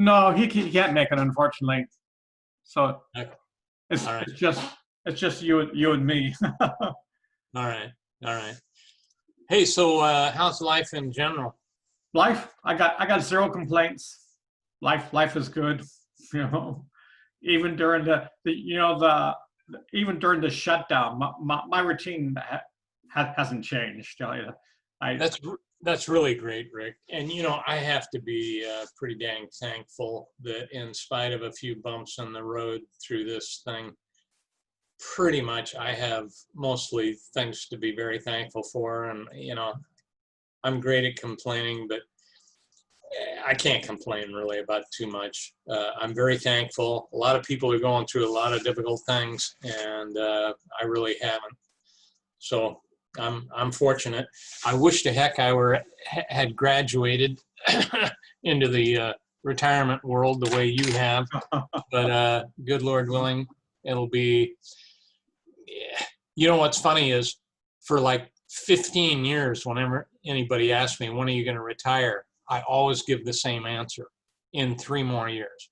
No, he can't make it, unfortunately. So Okay. it's All right. it's just you and me. All right. All right. Hey, so how's life in general? Life, I got zero complaints. Life is good. You know, even during even during the shutdown, my routine hasn't changed. I That's that's really great, Rick. And I have to be pretty dang thankful that in spite of a few bumps in the road through this thing, pretty much I have mostly things to be very thankful for. And I'm great at complaining, but I can't complain really about too much. I'm very thankful. A lot of people are going through a lot of difficult things, and I really haven't. So I'm fortunate. I wish to heck I had graduated into the retirement world the way you have, but good Lord willing, it'll be. Yeah. What's funny is for like 15 years, whenever anybody asks me, when are you going to retire? I always give the same answer: in 3 more years.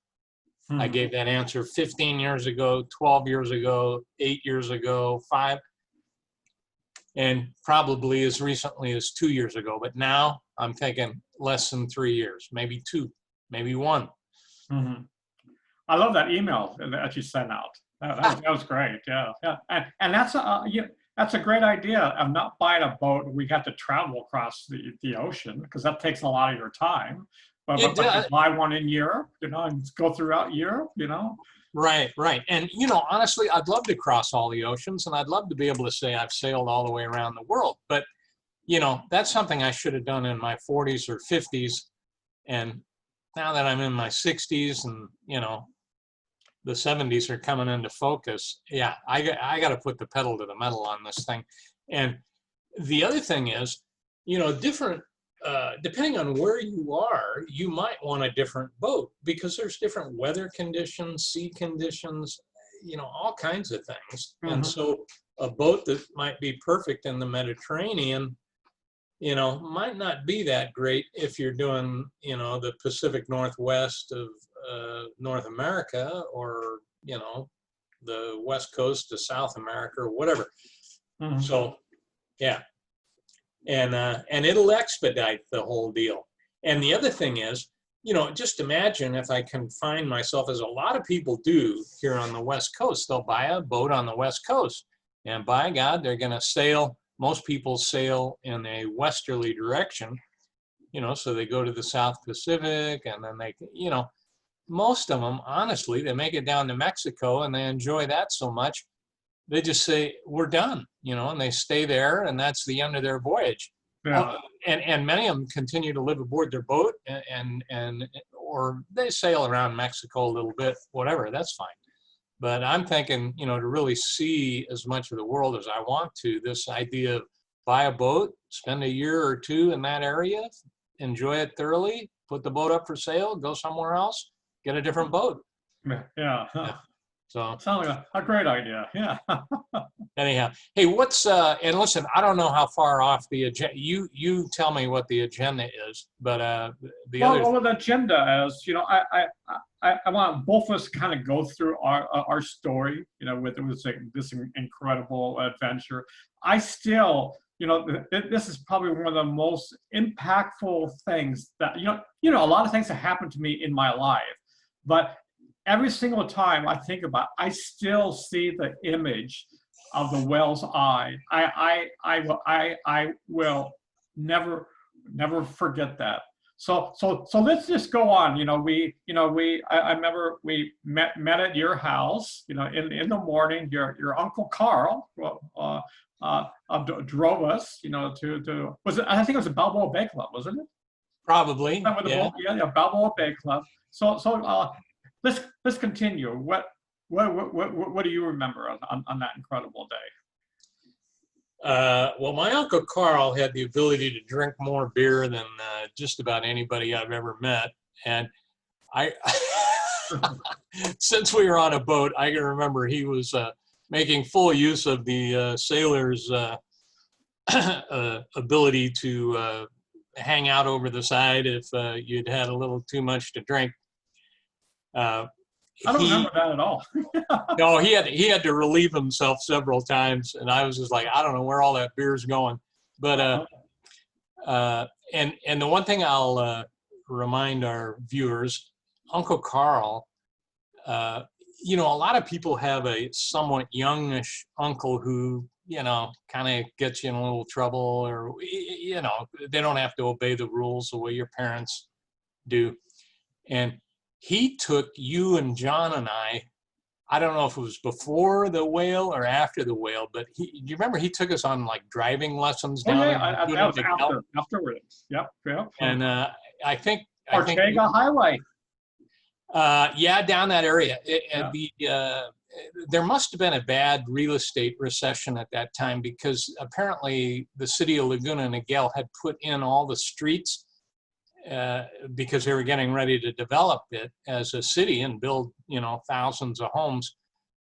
I Hmm. gave that answer 15 years ago, 12 years ago, 8 years ago, 5, and probably as recently as 2 years ago. But now I'm thinking less than 3 years, maybe two, maybe one. Hmm. I love that email that you sent out. That was great. Yeah, yeah, and that's a great idea of not buying a boat. We have to travel across the ocean because that takes a lot of your time. But, It but but to does. buy one in Europe, and go throughout Europe, Right, right. And, honestly, I'd love to cross all the oceans and I'd love to be able to say I've sailed all the way around the world. But, that's something I should have done in my 40s or 50s. And now that I'm in my 60s and, the 70s are coming into focus, yeah, I got to put the pedal to the metal on this thing. And the other thing is, different, depending on where you are, you might want a different boat because there's different weather conditions, sea conditions, all kinds of things. And hmm so a boat that might be perfect in the Mediterranean, might not be that great if you're doing, the Pacific Northwest of North America or, the West Coast of South America or whatever. hmm So, yeah, and it'll expedite the whole deal. And the other thing is, just imagine if I confine myself, as a lot of people do here on the West Coast, they'll buy a boat on the West Coast, and by God, they're going to sail. Most people sail in a westerly direction, so they go to the South Pacific, and then most of them, honestly, they make it down to Mexico, and they enjoy that so much they just say we're done, and they stay there, and that's the end of their voyage. Yeah. And many of them continue to live aboard their boat, and or they sail around Mexico a little bit, whatever. That's fine. But I'm thinking, to really see as much of the world as I want to, this idea of buy a boat, spend a year or two in that area, enjoy it thoroughly, put the boat up for sale, go somewhere else, get a different boat. Yeah. Yeah. So Sounds like a great idea. Yeah. anyhow, hey, what's and listen, I don't know how far off the agenda. You tell me what the agenda is, but the other. Well, the agenda is, I want both of us to kind of go through our story, with this incredible adventure. I still, this is probably one of the most impactful things that, a lot of things that happened to me in my life, but every single time I think about, I still see the image of the whale's eye. I will never forget that. So let's just go on. I remember we met at your house. In the morning, your uncle Carl drove us. To was it? I think it was a Balboa Bay Club, wasn't it? Probably, yeah. Yeah, Balboa Bay Club. So let's continue. What do you remember on that incredible day? Well, my Uncle Carl had the ability to drink more beer than just about anybody I've ever met. And I, since we were on a boat, I can remember he was making full use of the sailors' ability to hang out over the side if you'd had a little too much to drink. Uh, I don't he remember that at all. no, he had to relieve himself several times, and I was just like, I don't know where all that beer's going. But and the one thing I'll remind our viewers, Uncle Carl. A lot of people have a somewhat youngish uncle who, kind of gets you in a little trouble, or, they don't have to obey the rules the way your parents do. And he took you and John and I don't know if it was before the whale or after the whale, but you remember he took us on like driving lessons Oh down yeah, in that Laguna was Niguel. afterwards. Yep. And I think Ortega Highway. Yeah, down that area. Yeah. There must have been a bad real estate recession at that time, because apparently the city of Laguna Niguel had put in all the streets because they were getting ready to develop it as a city and build, thousands of homes.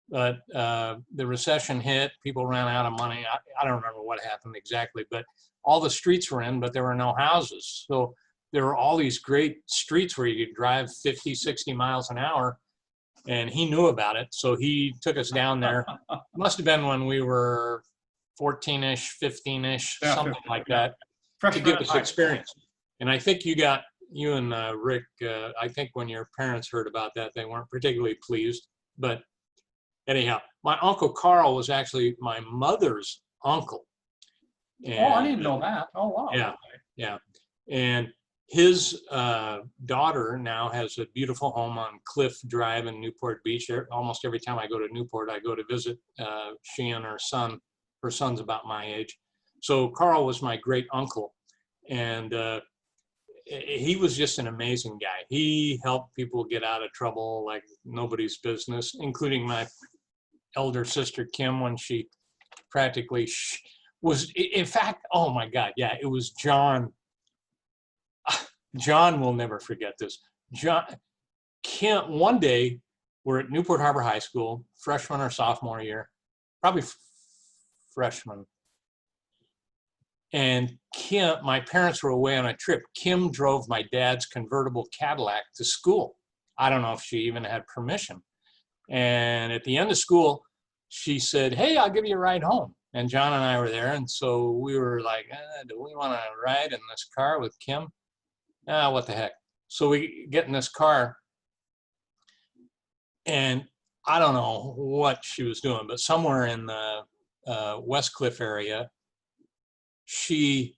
But the recession hit, people ran out of money. I don't remember what happened exactly, but all the streets were in, but there were no houses. So there were all these great streets where you could drive 50, 60 miles an hour, and he knew about it. So he took us down there. It must have been when we were 14-ish, 15-ish, Yeah, something 15, like yeah. that, to Freshman give in us high school. experience. And I think you and Rick, I think when your parents heard about that, they weren't particularly pleased. But anyhow, my Uncle Carl was actually my mother's uncle. Oh, I And didn't know that. Oh, wow. yeah, yeah. And his daughter now has a beautiful home on Cliff Drive in Newport Beach. Almost every time I go to Newport, I go to visit she and her son. Her son's about my age. So Carl was my great uncle. And he was just an amazing guy. He helped people get out of trouble like nobody's business, including my elder sister, Kim, when she practically was, in fact, oh my God, yeah, it was John. John will never forget this. Kim, one day, we're at Newport Harbor High School, freshman or sophomore year, probably freshman. And Kim, my parents were away on a trip. Kim drove my dad's convertible Cadillac to school. I don't know if she even had permission. And at the end of school, she said, "Hey, I'll give you a ride home." And John and I were there. And so we were like, do we want to ride in this car with Kim? What the heck? So we get in this car, and I don't know what she was doing, but somewhere in the West Cliff area, she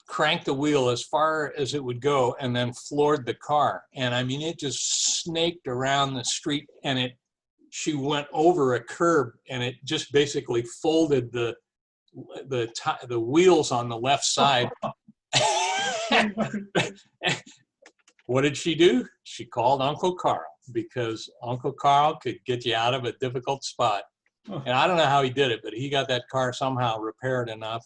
cranked the wheel as far as it would go and then floored the car. And I mean, it just snaked around the street, and she went over a curb, and it just basically folded the wheels on the left side. What did she do? She called Uncle Carl, because Uncle Carl could get you out of a difficult spot. And I don't know how he did it, but he got that car somehow repaired enough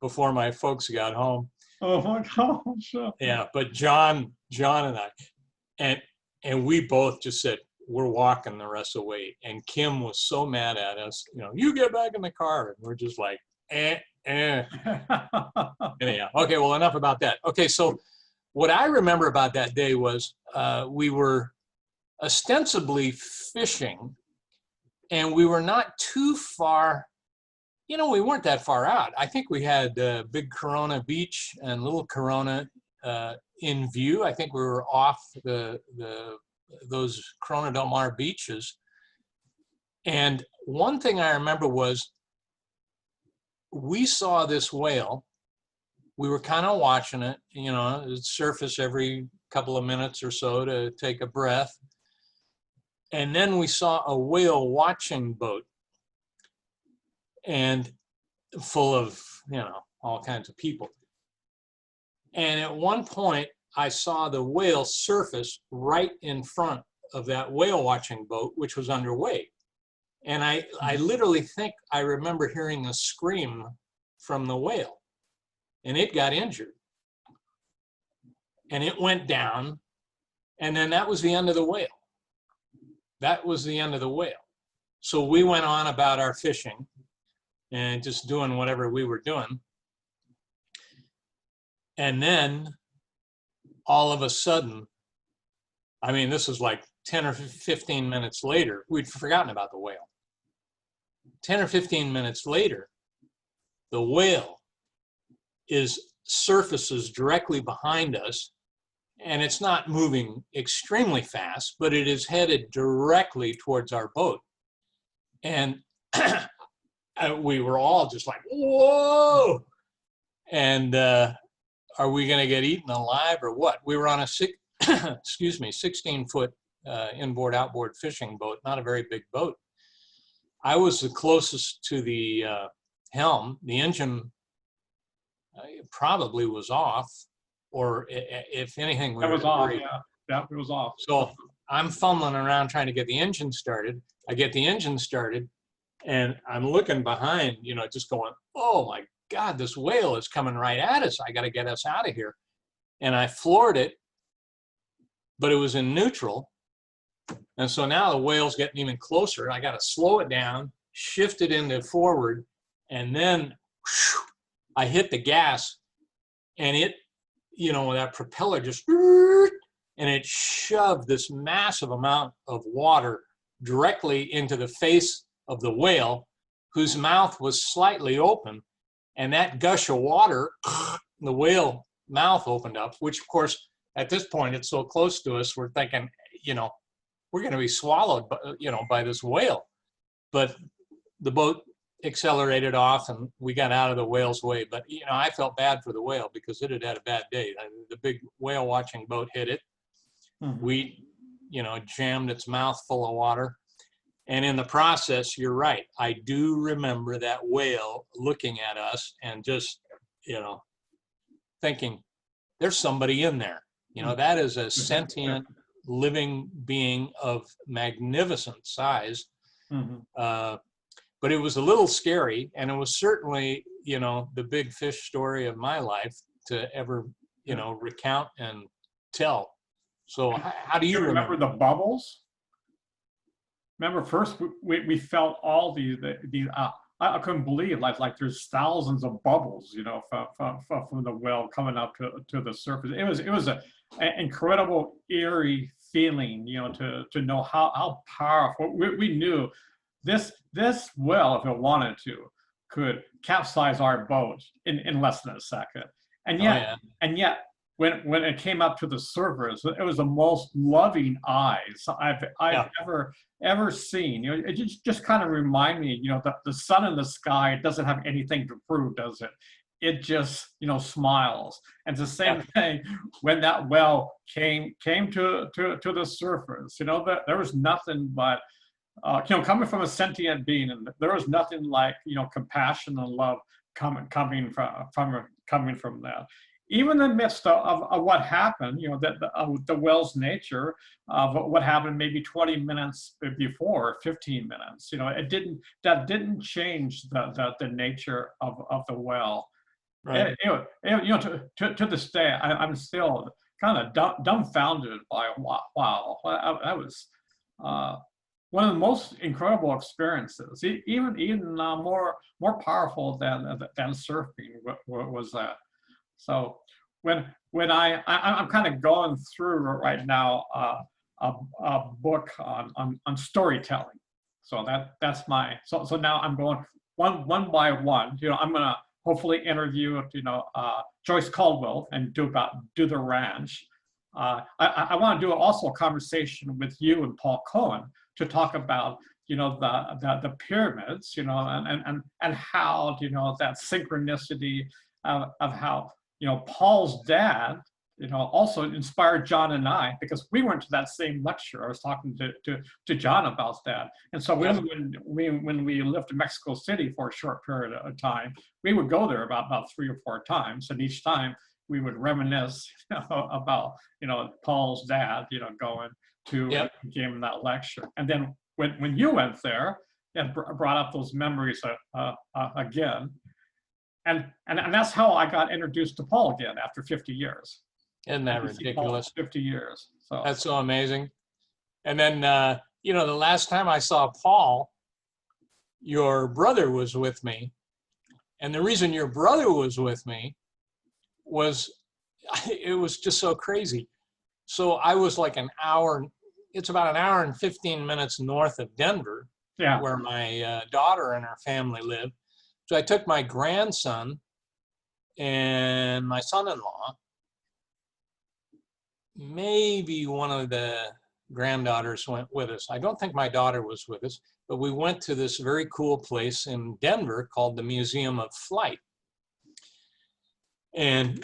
before my folks got home. Oh my gosh. Yeah, but John and I, and we both just said, we're walking the rest of the way. And Kim was so mad at us, you get back in the car. And we're just like, Anyhow, okay, well, enough about that. Okay, so what I remember about that day was we were ostensibly fishing, and we were not too far, we weren't that far out. I think we had Big Corona Beach and Little Corona in view. I think we were off those Corona Del Mar beaches. And one thing I remember was we saw this whale. We were kind of watching it, it'd surface every couple of minutes or so to take a breath. And then we saw a whale watching boat, and full of, all kinds of people. And at one point, I saw the whale surface right in front of that whale watching boat, which was underway. And I literally think I remember hearing a scream from the whale, and it got injured. And it went down, and then that was the end of the whale. That was the end of the whale. So we went on about our fishing and just doing whatever we were doing. And then all of a sudden, I mean, this was like 10 or 15 minutes later, we'd forgotten about the whale. 10 or 15 minutes later, the whale surfaces directly behind us, and it's not moving extremely fast, but it is headed directly towards our boat. And we were all just like, whoa! And are we going to get eaten alive or what? We were on a 16-foot inboard outboard fishing boat, not a very big boat. I was the closest to the helm. The engine probably was off, or if anything, It was off. Yeah, it was off. So I'm fumbling around trying to get the engine started. I get the engine started, and I'm looking behind, just going, oh my God, this whale is coming right at us. I got to get us out of here. And I floored it, but it was in neutral. And so now the whale's getting even closer. I got to slow it down, shift it into forward, and then whew, I hit the gas, and it, that propeller just, and it shoved this massive amount of water directly into the face of the whale, whose mouth was slightly open. And that gush of water, the whale mouth opened up, which of course, at this point, it's so close to us, we're thinking, we're going to be swallowed, by this whale. But the boat accelerated off and we got out of the whale's way. But, I felt bad for the whale because it had had a bad day. The big whale watching boat hit it. Mm-hmm. We, jammed its mouth full of water. And in the process, you're right. I do remember that whale looking at us and just, thinking, there's somebody in there. That is a sentient living being of magnificent size. Mm-hmm. But it was a little scary, and it was certainly, the big fish story of my life to ever, recount and tell. So how do you remember the bubbles? Remember, first we felt all these. I couldn't believe like there's thousands of bubbles, from the whale coming up to the surface. It was an incredible, eerie feeling, to know how powerful. We knew this whale, if it wanted to, could capsize our boat in less than a second. And yet, when it came up to the surface, it was the most loving eyes I've ever seen. It just kind of reminded me, the sun in the sky doesn't have anything to prove, does it? It just, smiles. And it's the same thing when that whale came to the surface. There was nothing but, coming from a sentient being, and there was nothing like, compassion and love coming from that. Even in the midst of what happened, the whale's nature of what happened maybe 20 minutes before, 15 minutes, that didn't change the nature of the whale. Right. To this day, I'm still kind of dumbfounded by wow. That was one of the most incredible experiences, even more powerful than surfing was that. So when I'm kind of going through right now a book on storytelling. So that's my so now I'm going one by one. I'm gonna hopefully interview Joyce Caldwell and do the ranch. I want to do also a conversation with you and Paul Cohen to talk about the pyramids, and how that synchronicity of how Paul's dad, also inspired John and I, because we went to that same lecture. I was talking to John about that. And so when we lived in Mexico City for a short period of time, we would go there about 3 or 4 times. And each time we would reminisce about, Paul's dad, going to give him that lecture. And then when you went there, it brought up those memories again. And that's how I got introduced to Paul again after 50 years. Isn't that ridiculous? 50 years. So that's so amazing. And then, the last time I saw Paul, your brother was with me. And the reason your brother was with me was, it was just so crazy. So I was like an hour it's about an hour and 15 minutes north of Denver, Yeah. where my daughter and her family live. So I took my grandson and my son-in-law, maybe one of the granddaughters went with us. I don't think my daughter was with us, but we went to this very cool place in Denver called the Museum of Flight. And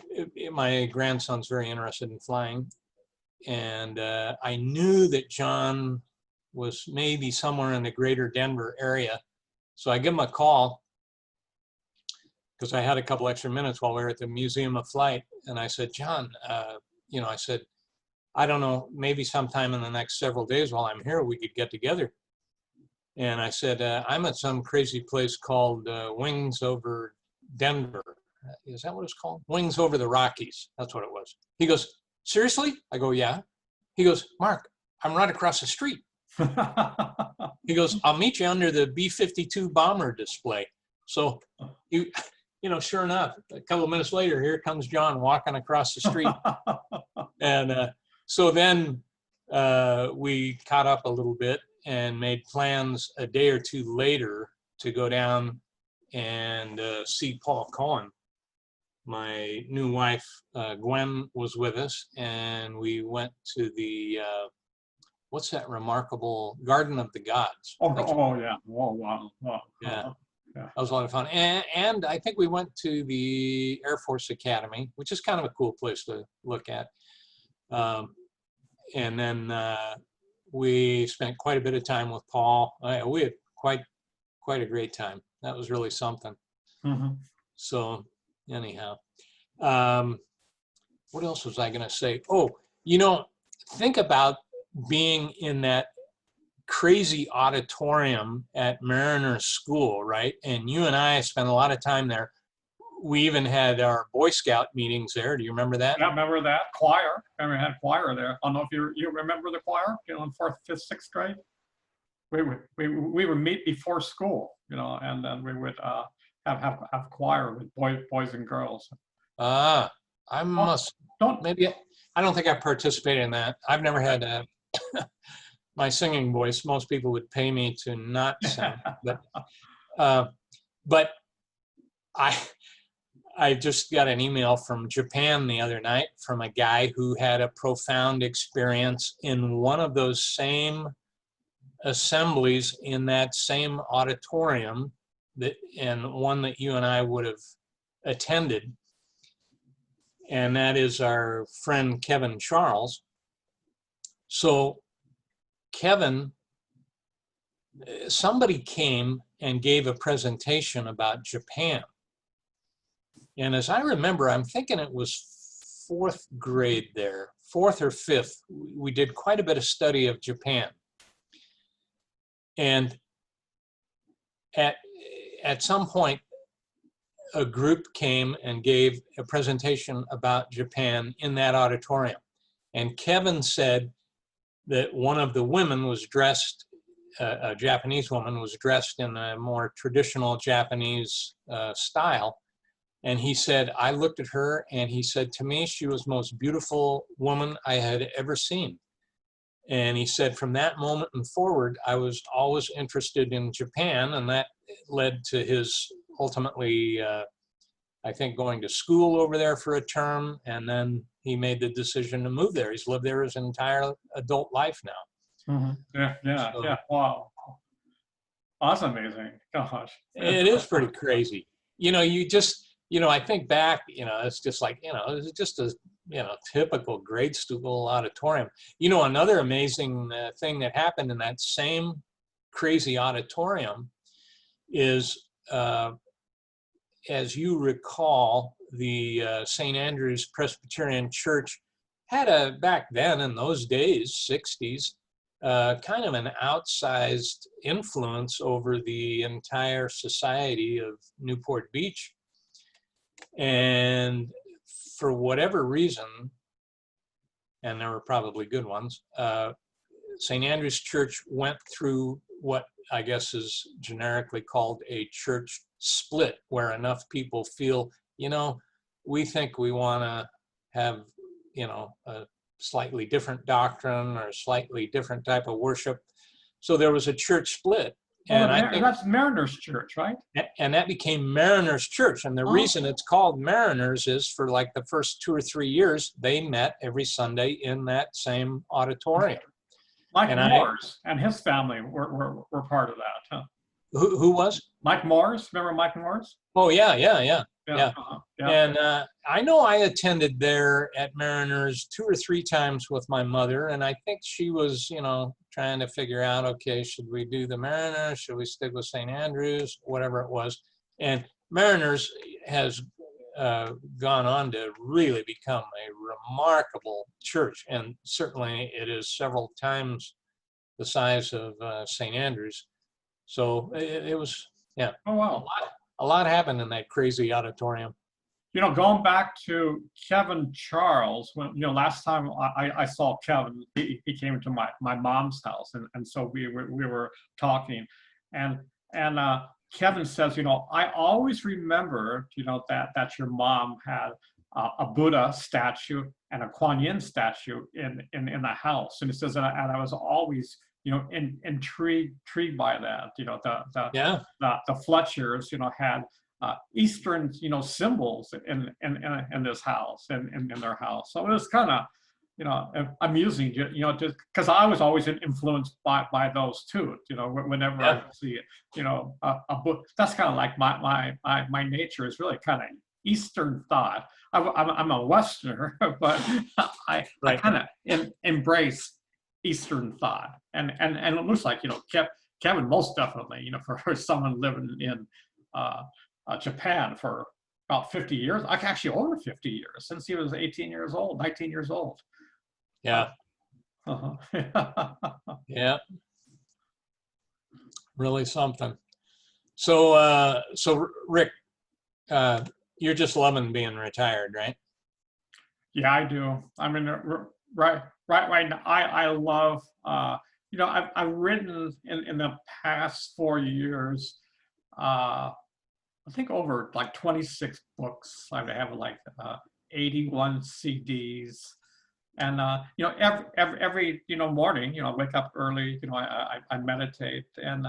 my grandson's very interested in flying. And I knew that John was maybe somewhere in the greater Denver area. So I give him a call because I had a couple extra minutes while we were at the Museum of Flight. And I said, John, I said, I don't know, maybe sometime in the next several days while I'm here, we could get together. And I said, I'm at some crazy place called Wings Over Denver. Is that what it's called? Wings Over the Rockies. That's what it was. He goes, seriously? I go, yeah. He goes, Mark, I'm right across the street. He goes, I'll meet you under the B-52 bomber display. So, sure enough, a couple of minutes later, here comes John walking across the street. And so then we caught up a little bit and made plans a day or two later to go down and see Paul Cohen. My new wife, Gwen, was with us, and we went to the, what's that remarkable Garden of the Gods? Oh yeah. Oh, wow. Yeah. Yeah. That was a lot of fun. And I think we went to the Air Force Academy, which is kind of a cool place to look at. And then we spent quite a bit of time with Paul. We had quite a great time. That was really something. Mm-hmm. So anyhow, what else was I going to say? Oh, think about being in that crazy auditorium at Mariner School, right? And you and I spent a lot of time there. We even had our Boy Scout meetings there. Do you remember that? Yeah, remember that choir? Remember we had choir there. I don't know if you remember the choir. In 4th, 5th, 6th grade, we would meet before school, and then we would have choir with boys and girls. I Don't maybe I don't think I participated in that. I've never had my singing voice. Most people would pay me to not sing, but I just got an email from Japan the other night from a guy who had a profound experience in one of those same assemblies in that same auditorium and one that you and I would have attended. And that is our friend Kevin Charles. So Kevin, somebody came and gave a presentation about Japan. And as I remember, I'm thinking it was 4th grade there, 4th or 5th, we did quite a bit of study of Japan. And at some point, a group came and gave a presentation about Japan in that auditorium. And Kevin said that one of the women was dressed, a Japanese woman was dressed in a more traditional Japanese style. And he said, I looked at her and he said, to me, she was the most beautiful woman I had ever seen. And he said, from that moment and forward, I was always interested in Japan. And that led to his ultimately, I think, going to school over there for a term. And then he made the decision to move there. He's lived there his entire adult life now. Mm-hmm. Yeah. Wow. That's amazing. Gosh. It is pretty crazy. You just, I think back, it's just like, it's just a, typical grade school auditorium. Another amazing thing that happened in that same crazy auditorium is, as you recall, the St. Andrew's Presbyterian Church had back then in those days, 60s, kind of an outsized influence over the entire society of Newport Beach. And for whatever reason, and there were probably good ones, St. Andrew's Church went through what I guess is generically called a church split, where enough people feel, we think we want to have, a slightly different doctrine or slightly different type of worship. So there was a church split. Oh, And I think that's Mariners Church, right? and that became Mariners Church. And the Oh, reason it's called Mariners is for like the first 2 or 3 years, they met every Sunday in that same auditorium. Mike And I, Morris and his family were part of that, huh? who was? Mike Morris, remember Mike Morris? Oh, yeah. Yeah. Yeah. And I know I attended there at Mariners 2 or 3 times with my mother, and I think she was, trying to figure out, okay, should we do the Mariners? Should we stick with St. Andrews? Whatever it was. And Mariners has gone on to really become a remarkable church, and certainly it is several times the size of St. Andrews. So it was, yeah, Oh, wow. a lot happened in that crazy auditorium. Going back to Kevin Charles, when last time I saw Kevin, he came to my mom's house, and so we were talking, and Kevin says, I always remember, that your mom had a Buddha statue and a Kuan Yin statue in the house, and he says, and I was always intrigued by that. The Fletchers, had Eastern, symbols in this house and in their house. So it was kind of, amusing, just because I was always influenced by those two. Whenever I see it, a book. That's kind of like my nature is really kind of Eastern thought. I'm a Westerner, but I kind of embrace Eastern thought, and it looks like Kevin most definitely, for someone living in Japan for about 50 years, actually over 50 years, since he was 18 years old, 19 years old. Yeah. Yeah. Really something. So, Rick, you're just loving being retired, right? Yeah, I do. I mean, right now, I love, I've written in the past 4 years, I think over like 26 books. I have like 81 CDs, and every morning, I wake up early. I meditate, and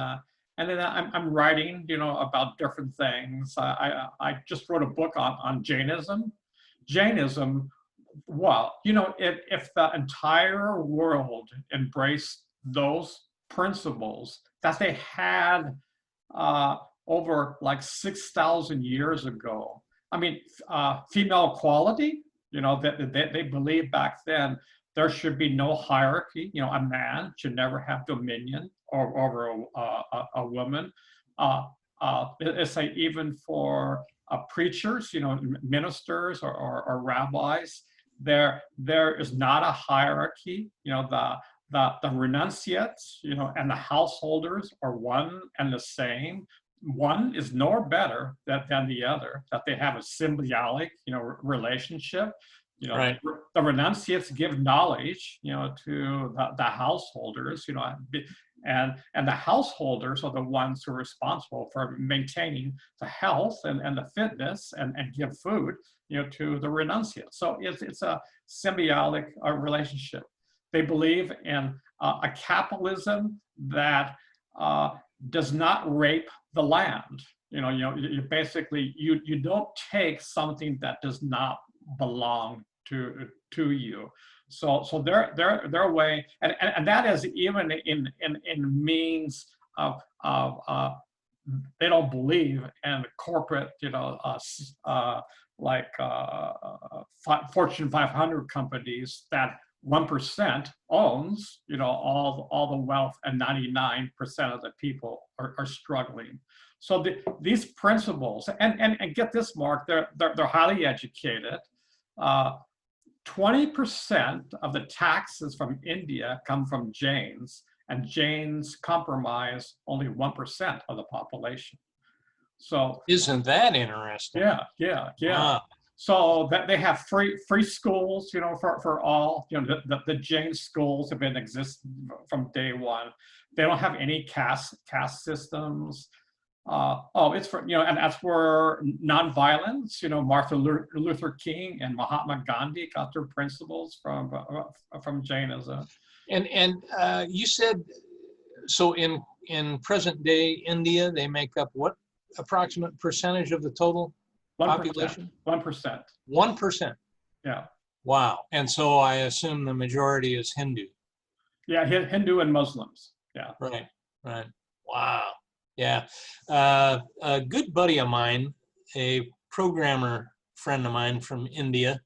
then I'm writing, about different things. I just wrote a book on Jainism. Jainism, well, if the entire world embraced those principles that they had over like 6,000 years ago. I mean, female equality, that they believed back then there should be no hierarchy. A man should never have dominion over a woman. It's like even for preachers, ministers or rabbis, there is not a hierarchy. The renunciates, and the householders are one and the same. One is nor better than the other, that they have a symbiotic, relationship. Right. The renunciates give knowledge, to the householders, and the householders are the ones who are responsible for maintaining the health and the fitness and give food, to the renunciates. So it's a symbiotic relationship. They believe in a capitalism that does not rape the land. You basically you don't take something that does not belong to you. So their way, and that is even in means of they don't believe in corporate, like Fortune 500 companies that 1% owns, all the wealth, and 99% of the people are struggling. So these principles, and get this, Mark, they're highly educated. 20% of the taxes from India come from Jains, and Jains comprise only 1% of the population. So isn't that interesting? Yeah. Wow. So that they have free schools, for all. The Jain schools have been existing from day one. They don't have any caste systems. it's for, and that's where nonviolence, Martin Luther King and Mahatma Gandhi got their principles from Jainism. And you said, so in present day India, they make up what approximate percentage of the total 1%. population? 1%. 1%. Yeah. Wow. And so I assume the majority is Hindu. Yeah, Hindu and Muslims. Yeah. Right. Right. Wow. Yeah. A good buddy of mine, a programmer friend of mine from India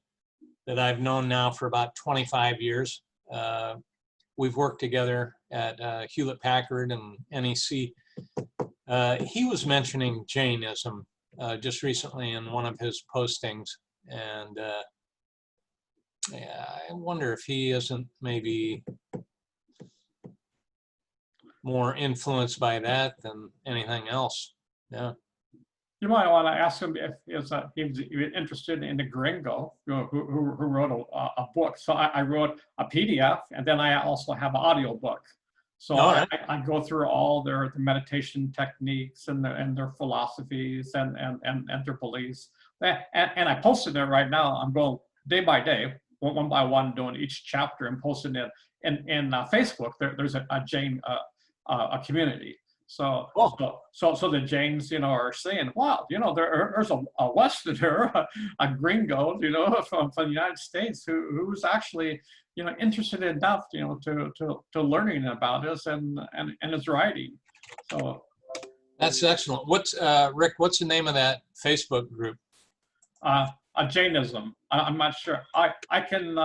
that I've known now for about 25 years. We've worked together at Hewlett Packard and NEC. He was mentioning Jainism just recently in one of his postings. And yeah, I wonder if he isn't maybe more influenced by that than anything else. Yeah. You might want to ask him if he was interested in the gringo who wrote a book. So I wrote a PDF, and then I also have an audio book. So I go through all their meditation techniques and their philosophies and their beliefs. And I posted it right now. I'm going day by day, one by one, doing each chapter and posting it in Facebook. There's a Jain a community. So the Jains, are saying, wow, there's a Westerner, a gringo, from the United States who's actually, interested enough, to learning about us and is writing. So that's excellent. What's Rick? What's the name of that Facebook group? A Jainism. I'm not sure. I can.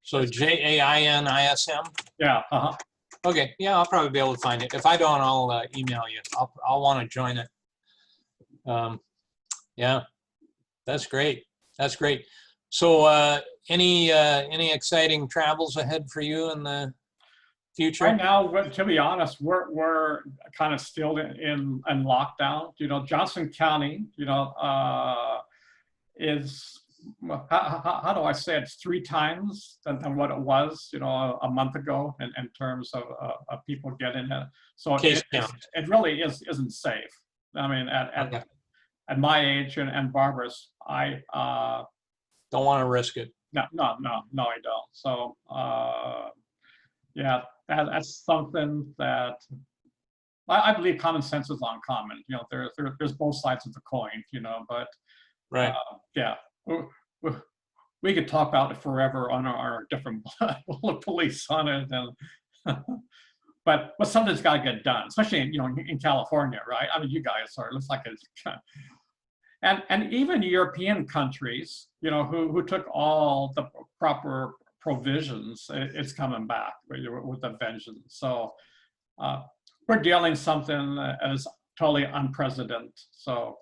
So JAINISM. Yeah. Okay, yeah, I'll probably be able to find it. If I don't, I'll email you. I'll want to join it. Yeah, that's great. That's great. So, any exciting travels ahead for you in the future? Right now, to be honest, we're kind of still in lockdown. Johnson County, is, how do I say it? It's 3 times than what it was, a month ago in terms of people getting it. So it really isn't safe. I mean, at my age and Barbara's, I don't want to risk it. No, I don't. So yeah, that's something that I believe common sense is uncommon. There's both sides of the coin, but right. Yeah. We could talk about it forever on our different police on it, but something's got to get done, especially in California, right? I mean, you guys are. It looks like it's and even European countries, who took all the proper provisions, it's coming back with a vengeance. So we're dealing something that is totally unprecedented. So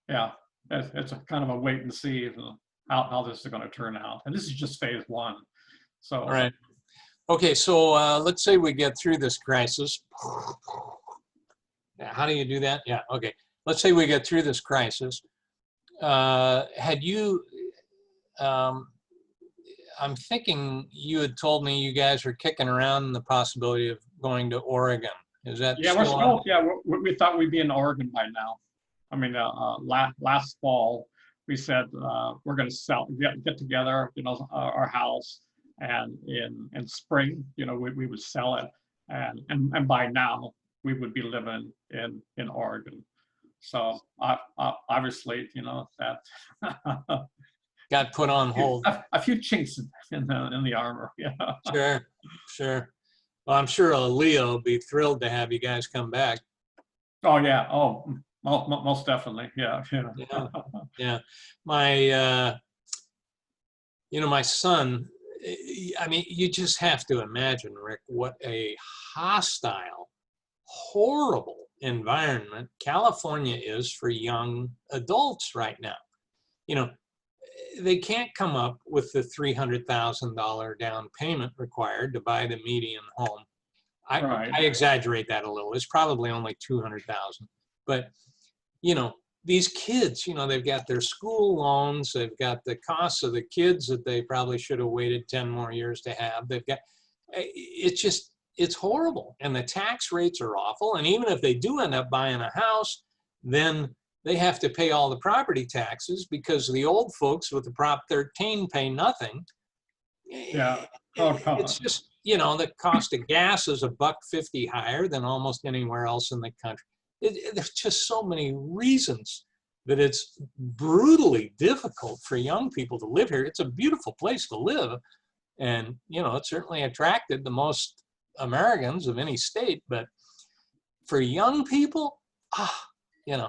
yeah, it's a kind of a wait and see how this is going to turn out. And this is just phase 1. So all right. Okay, so let's say we get through this crisis. How do you do that? Yeah, okay. Let's say we get through this crisis. Had you, I'm thinking you had told me you guys are kicking around the possibility of going to Oregon. Is that we thought we'd be in Oregon by now. I mean, last fall, we said we're going to get together, our house, and in spring, we would sell it, and by now we would be living in Oregon. So obviously, that got put on hold. A few chinks in the armor. Yeah. Sure. Well, I'm sure Leo will be thrilled to have you guys come back. Oh yeah. Oh. Most definitely, yeah. My, my son. I mean, you just have to imagine, Rick, what a hostile, horrible environment California is for young adults right now. They can't come up with the $300,000 down payment required to buy the median home. I exaggerate that a little. It's probably only $200,000, but these kids, they've got their school loans, they've got the costs of the kids that they probably should have waited 10 more years to have. They've got, it's just, it's horrible. And the tax rates are awful. And even if they do end up buying a house, then they have to pay all the property taxes because the old folks with the Prop 13 pay nothing. Yeah. Oh, It's just, you know, the cost of gas is $1.50 higher than almost anywhere else in the country. There's just so many reasons that it's brutally difficult for young people to live here. It's a beautiful place to live. And, you know, it certainly attracted the most Americans of any state. But for young people, you know,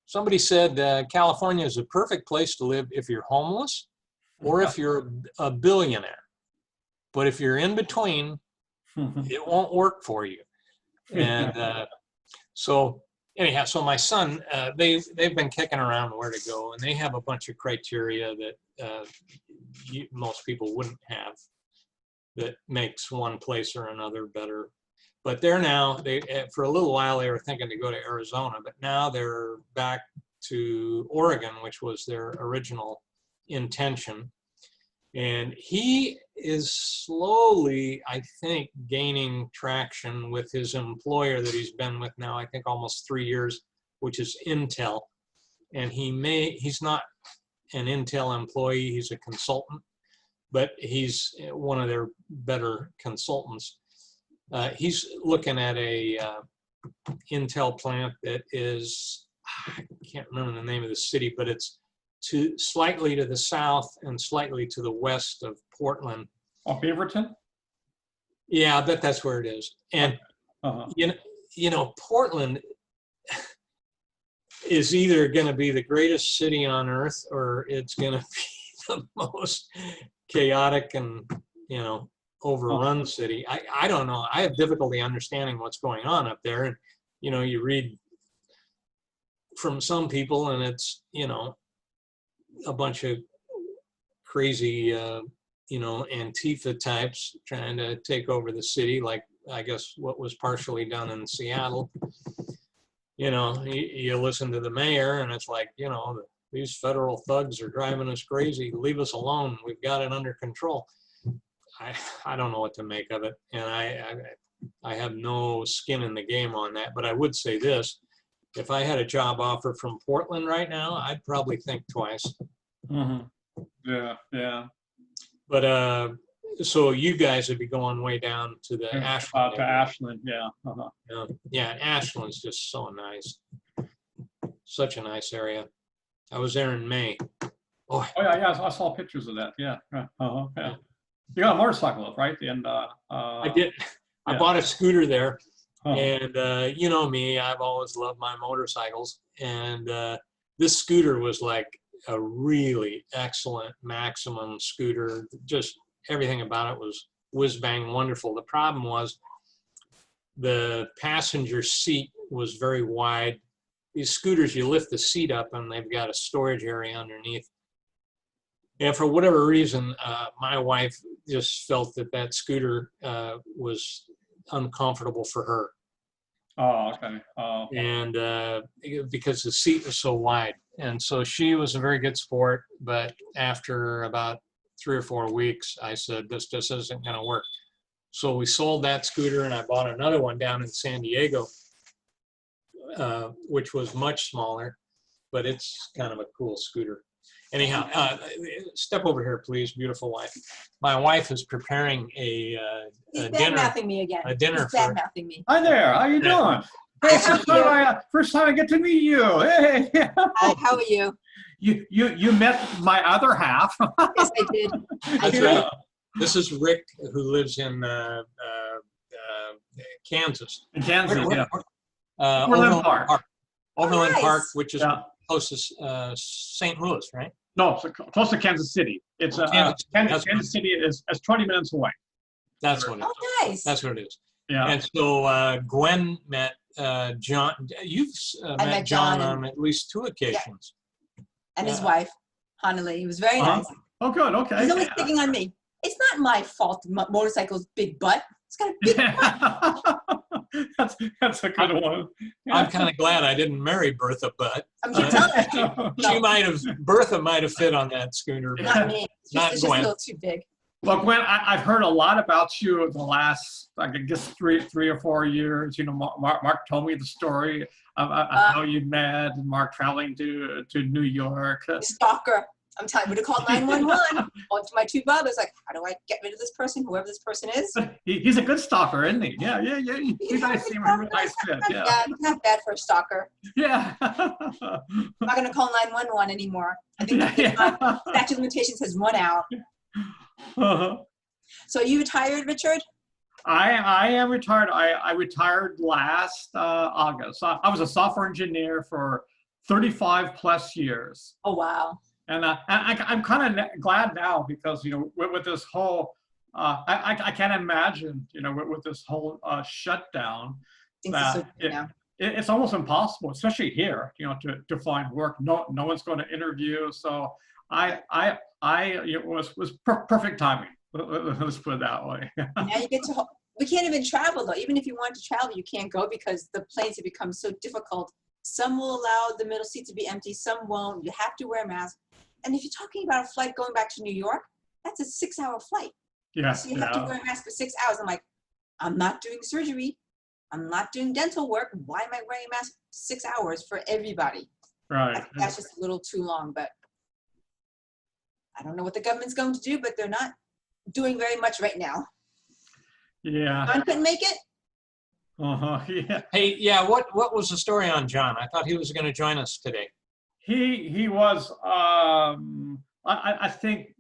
somebody said California is a perfect place to live if you're homeless or if you're a billionaire. But if you're in between, it won't work for you. And so anyhow, so my son, they've been kicking around where to go, and they have a bunch of criteria that most people wouldn't have that makes one place or another better. But they're now, for a little while, they were thinking to go to Arizona, but now they're back to Oregon, which was their original intention. And he is slowly, I think, gaining traction with his employer that he's been with now, I think almost 3 years, which is Intel. And he's not an Intel employee, he's a consultant, but he's one of their better consultants. He's looking at a Intel plant that is, I can't remember the name of the city, but it's slightly to the south and slightly to the west of Portland. Oh, Beaverton? Yeah, I bet that's where it is. And you know, Portland is either going to be the greatest city on earth or it's going to be the most chaotic and, you know, overrun city. I don't know. I have difficulty understanding what's going on up there. And, you know, you read from some people and it's, you know, a bunch of crazy, you know, Antifa types trying to take over the city, like I guess what was partially done in Seattle. You know, you listen to the mayor and it's like, you know, these federal thugs are driving us crazy. Leave us alone. We've got it under control. I don't know what to make of it. And I have no skin in the game on that, but I would say this. If I had a job offer from Portland right now, I'd probably think twice. Yeah, yeah. But so you guys would be going way down to the Ashland. To Ashland, yeah. Yeah, Ashland's just so nice. Such a nice area. I was there in May. Oh yeah, I saw pictures of that. Yeah. Yeah. You got a motorcycle, right? And I did. I bought a scooter there. And you know me, I've always loved my motorcycles. And this scooter was like a really excellent maximum scooter. Just everything about it was whiz-bang wonderful. The problem was the passenger seat was very wide. These scooters, you lift the seat up and they've got a storage area underneath. And for whatever reason, my wife just felt that scooter was uncomfortable for her. Oh, okay. And because the seat was so wide. And so she was a very good sport, but after about 3 or 4 weeks, I said, this just isn't going to work. So we sold that scooter and I bought another one down in San Diego, which was much smaller, but it's kind of a cool scooter. Anyhow, step over here, please, beautiful wife. My wife is preparing a dinner. Bad-mouthing me again. A dinner He's for. bad-mouthing me. Hi there. How you doing? First time I get to meet you. Hey. Hi, how are you? You met my other half. Yes, I did. That's right. This is Rick, who lives in Kansas. In Kansas, yeah. Overland Park. Overland nice. Park, which is close to St. Louis, right? No, so close to Kansas City. It's Kansas City is 20 minutes away. That's what it is. Oh, nice. That's what it is. Yeah. And so Gwen met John. You've met John on at least 2 occasions. Yeah. And his wife, Hanali. He was very nice. Oh, good. Okay. He's always picking on me. It's not my fault. Motorcycle's big butt. It's got a big butt. That's a good one. I'm kind of glad I didn't marry Bertha, but Bertha might have fit on that scooter. Not me. Not She's just a Gwen. little too big. Well, Gwen, I've heard a lot about you the last, I guess, three or 4 years. You know, Mark told me the story of how you met, and Mark traveling to New York. Stalker. I'm telling you, would have called 911. Called to my two brothers, like, how do I get rid of this person, whoever this person is? He's a good stalker, isn't he? Yeah. You guys seem a real nice fit. Yeah. Yeah, it's not bad for a stalker. Yeah. I'm not going to call 911 anymore. I think the statute of limitations has run out. Uh-huh. So are you retired, Richard? I am retired. I retired last August. I was a software engineer for 35 plus years. Oh, wow. And I'm kind of glad now because, you know, with this whole, I can't imagine, you know, with this whole shutdown, that it's almost impossible, especially here, you know, to find work. No one's going to interview. So it was perfect timing. Let's put it that way. Now you get to, we can't even travel though. Even if you want to travel, you can't go because the planes have become so difficult. Some will allow the middle seat to be empty, some won't. You have to wear a mask. And if you're talking about a flight going back to New York, that's a 6-hour flight. Yeah. So you have to wear a mask for 6 hours. I'm like, I'm not doing surgery. I'm not doing dental work. Why am I wearing a mask 6 hours for everybody? Right. That's just a little too long, but I don't know what the government's going to do, but they're not doing very much right now. Yeah. John couldn't make it? Yeah. Hey, yeah, what was the story on John? I thought he was going to join us today. He was, I think,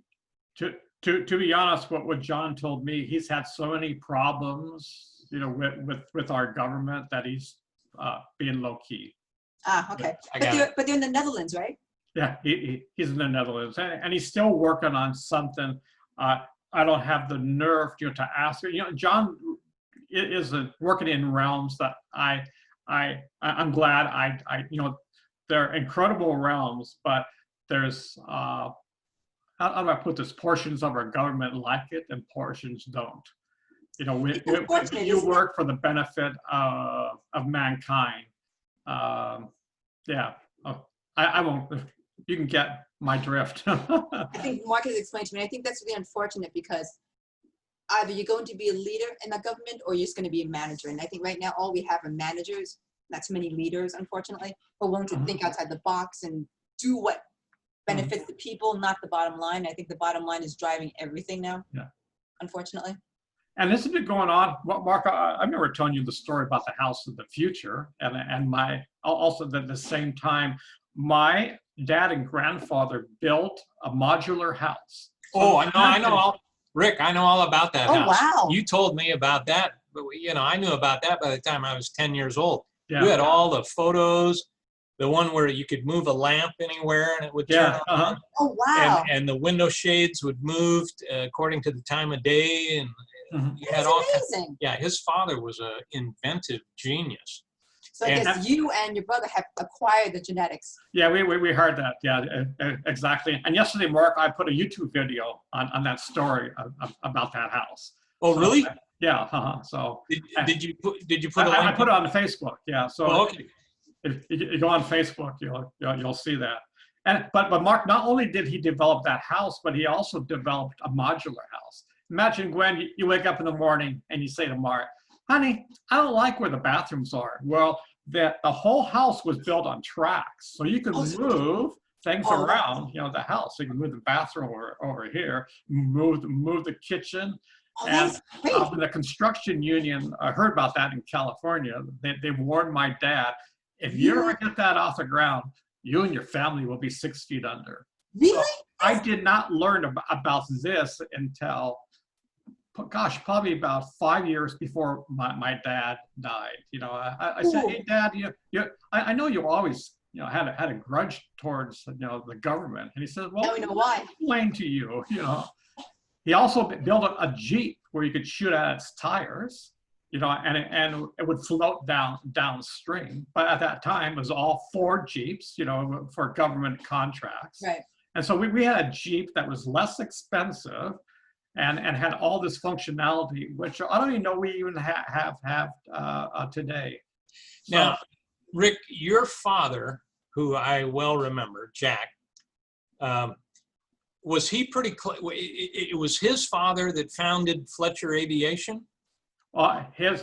to be honest, what John told me, he's had so many problems, you know, with our government that he's being low key. Ah, okay. But they're in the Netherlands, right? Yeah, he's in the Netherlands, and he's still working on something. I don't have the nerve, you know, to ask her. You know, John is working in realms that I'm glad I you know, they're incredible realms, but there's how do I put this? Portions of our government like it, and portions don't. You know, you work for the benefit of mankind. Yeah, I won't. You can get my drift. I think Mark has explained to me. I think that's really unfortunate because either you're going to be a leader in the government or you're just going to be a manager. And I think right now all we have are managers, not too many leaders, unfortunately, who are willing to think outside the box and do what benefits the people, not the bottom line. I think the bottom line is driving everything now, unfortunately. And this has been going on. Mark, I remember telling you the story about the house of the future, and also at the same time, my dad and grandfather built a modular house. Oh, I know, Rick, I know all about that house. Wow. You told me about that, but you know, I knew about that by the time I was 10 years old. Yeah. You had all the photos, the one where you could move a lamp anywhere and it would turn on. Oh, wow. And the window shades would move according to the time of day. And you had That's amazing. Yeah, his father was an inventive genius. So I guess you and your brother have acquired the genetics. Yeah, we heard that. Yeah, exactly. And yesterday, Mark, I put a YouTube video on that story about that house. Oh, really? Yeah. So did you put a link? I put it on Facebook. Yeah. So okay. If you go on Facebook, you'll see that. But Mark, not only did he develop that house, but he also developed a modular house. Imagine, Gwen, you wake up in the morning and you say to Mark, honey, I don't like where the bathrooms are. Well, the whole house was built on tracks. So you could move things around, you know, the house. So you can move the bathroom over here, move the kitchen. And when the construction union heard about that in California, they warned my dad, if you ever get that off the ground, you and your family will be 6 feet under. Really? So I did not learn about this until, gosh, probably about 5 years before my dad died. You know, I said, hey, Dad, I know you always, you know, had a grudge towards, you know, the government. And he said, well, now we know why. Explain to you, you know. He also built a Jeep where you could shoot at its tires, you know, and it would float downstream. But at that time, it was all Ford Jeeps, you know, for government contracts. Right. And so we had a Jeep that was less expensive and had all this functionality, which I don't even know we even have today. So, now, Rick, your father, who I well remember, Jack, was he pretty close? It was his father that founded Fletcher Aviation? His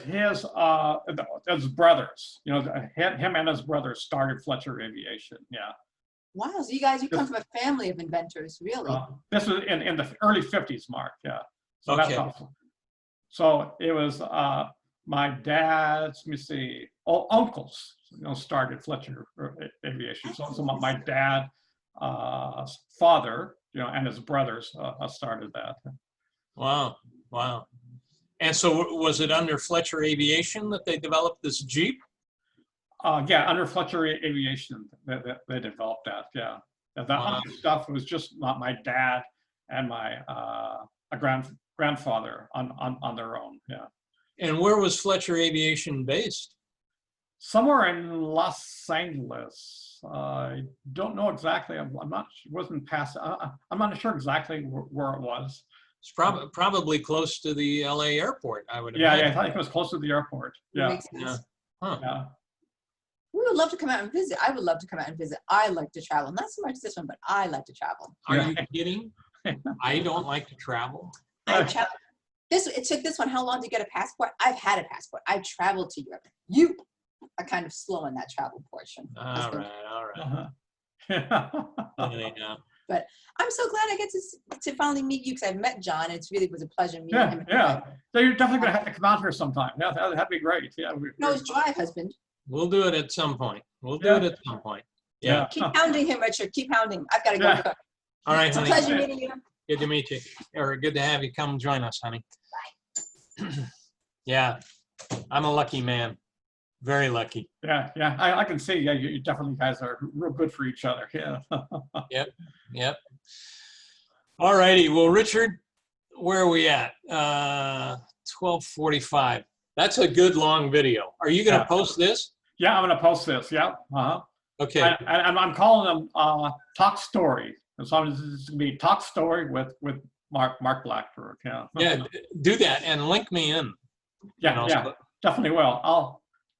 brothers, him and his brothers started Fletcher Aviation. Yeah. Wow, so you come from a family of inventors, really? This was in the early 50s, Mark. Yeah. So Okay. that's awesome. So it was my dad's, let me see, uncles, started Fletcher Aviation. So my dad, father, and his brothers started that. Wow. Wow. And so was it under Fletcher Aviation that they developed this Jeep? Yeah, under Fletcher Aviation, they developed that. Yeah. That other stuff was just my dad and my grandfather on their own. Yeah. And where was Fletcher Aviation based? Somewhere in Los Angeles. I don't know exactly. I'm not. It wasn't past. I'm not sure exactly where it was. It's probably close to the LA airport, I would Yeah, imagine. I think it was close to the airport. Yeah. Makes sense. Yeah. Huh. Yeah. We would love to come out and visit. I would love to come out and visit. I like to travel. Not so much this one, but I like to travel. Are you kidding? I don't like to travel. I travel. It took this one how long to get a passport? I've had a passport. I've traveled to Europe. You are kind of slow in that travel portion. All right. Uh-huh. Yeah. But I'm so glad I get to finally meet you because I've met John. And it really was a pleasure meeting him. Yeah. So you're definitely gonna have to come out here sometime. Yeah, that'd be great. Yeah. Nose dry, husband. We'll do it at some point. Yeah. Keep hounding him, Richard. Keep hounding him. I've got to go cook. All right, It's a honey. pleasure meeting you. Good to meet you. Or good to have you come join us, honey. Yeah. I'm a lucky man. Very lucky. Yeah. I can see. Yeah, you definitely guys are real good for each other. Yeah. Yep. All righty. Well, Richard, where are we at? 12:45. That's a good long video. Are you going to post this? Yeah, I'm gonna post this. Yeah. Okay. And I'm calling them Talk Story. And so this is gonna be Talk Story with Mark Blackburn. Yeah. Yeah, do that and link me in. Yeah, definitely will.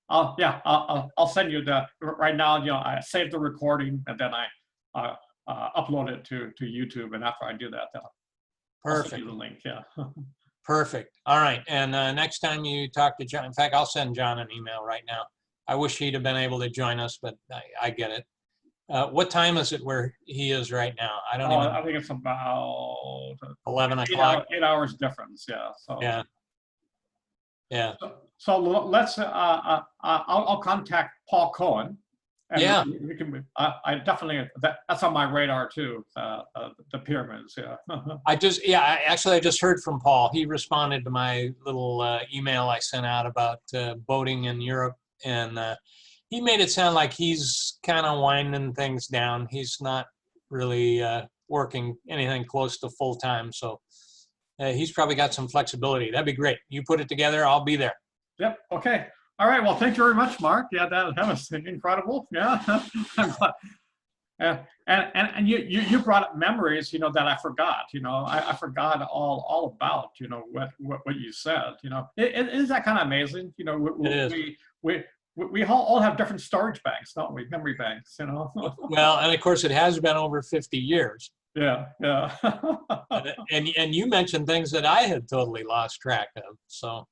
I'll send you the right now. I saved the recording and then I upload it to YouTube. And after I do that, I'll send you the link. Yeah. Perfect. All right. And next time you talk to John, in fact, I'll send John an email right now. I wish he'd have been able to join us, but I get it. What time is it where he is right now? I don't even. I think it's about 11 o'clock. 8 hours difference. Yeah. So. Yeah. So let's. I'll contact Paul Cohen. And Yeah. We can. I definitely. That's on my radar too. The pyramids. Yeah. I just heard from Paul. He responded to my little email I sent out about boating in Europe, and he made it sound like he's kind of winding things down. He's not really working anything close to full time, so he's probably got some flexibility. That'd be great. You put it together, I'll be there. Yep. Okay. All right. Well, thank you very much, Mark. Yeah, that was incredible. Yeah. I'm glad. And you brought up memories, that I forgot. I forgot all about, what you said. Isn't that kind of amazing? It is. We all have different storage banks, don't we? Memory banks. Well, and of course, it has been over 50 years. Yeah. And you mentioned things that I had totally lost track of. So.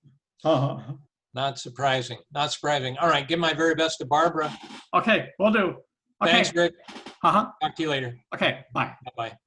Not surprising. All right. Give my very best to Barbara. Okay. Will do. Okay. Thanks, Rick. Talk to you later. Okay. Bye. Bye-bye.